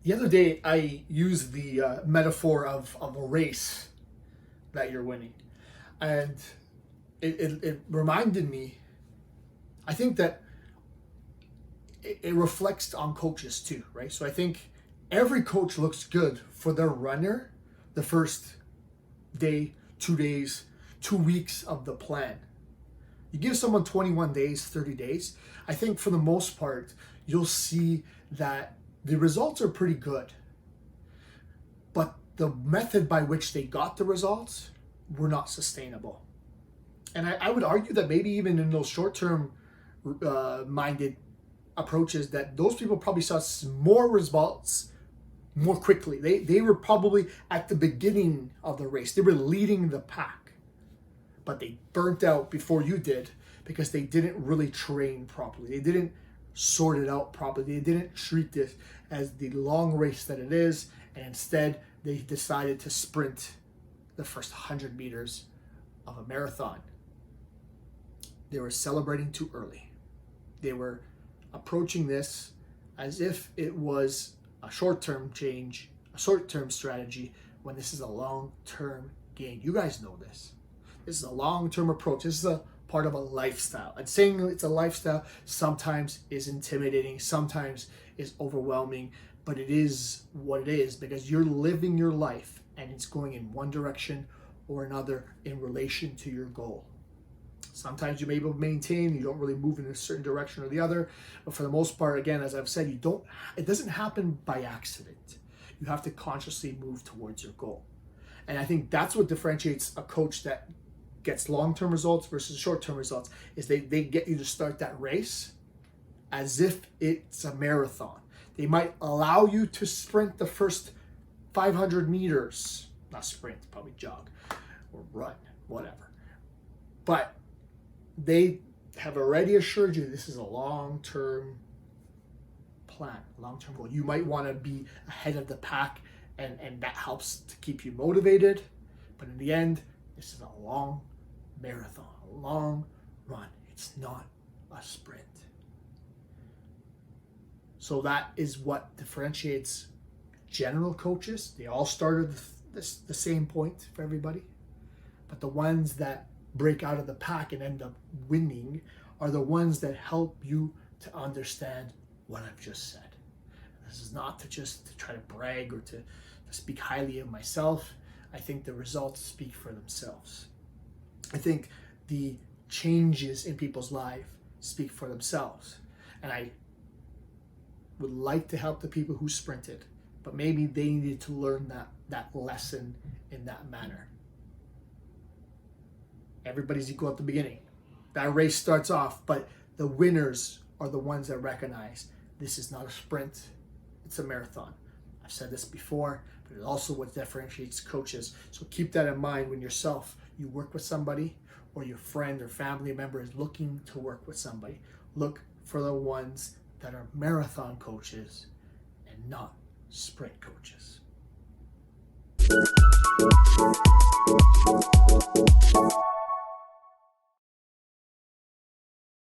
The other day, I used the metaphor of a race that you're winning. And it reminded me, I think that it reflects on coaches too, right? So I think every coach looks good for their runner the first day, 2 days, 2 weeks of the plan. You give someone 21 days, 30 days, I think for the most part, you'll see that the results are pretty good. But the method by which they got the results were not sustainable. And I would argue that maybe even in those short-term minded approaches, that those people probably saw more results more quickly. They were probably at the beginning of the race. They were leading the pack. But they burnt out before you did because they didn't really train properly. They didn't sort it out properly. They didn't treat this as the long race that it is, and instead they decided to sprint the first 100 meters of a marathon. They were celebrating too early. They were approaching this as if it was a short-term change, a short-term strategy, when this is a long-term gain. You guys know this. This is a long-term approach. This is a part of a lifestyle. And saying it's a lifestyle sometimes is intimidating, sometimes is overwhelming, but it is what it is because you're living your life and it's going in one direction or another in relation to your goal. Sometimes you may be able to maintain, you don't really move in a certain direction or the other, but for the most part, again, as I've said, it doesn't happen by accident. You have to consciously move towards your goal. And I think that's what differentiates a coach that gets long-term results versus short-term results, is they get you to start that race as if it's a marathon. They might allow you to sprint the first 500 meters, not sprint, probably jog or run, whatever. But they have already assured you this is a long-term plan, long-term goal. You might want to be ahead of the pack, and that helps to keep you motivated. But in the end, this is a long marathon, a long run. It's not a sprint. So that is what differentiates general coaches. They all started the same point for everybody. But the ones that break out of the pack and end up winning are the ones that help you to understand what I've just said. This is not to try to brag or to speak highly of myself. I think the results speak for themselves. I think the changes in people's life speak for themselves. And I would like to help the people who sprinted, but maybe they needed to learn that lesson in that manner. Everybody's equal at the beginning. That race starts off, but the winners are the ones that recognize this is not a sprint, it's a marathon. I've said this before, but it's also what differentiates coaches. So keep that in mind when you work with somebody, or your friend or family member is looking to work with somebody. Look for the ones that are marathon coaches and not sprint coaches.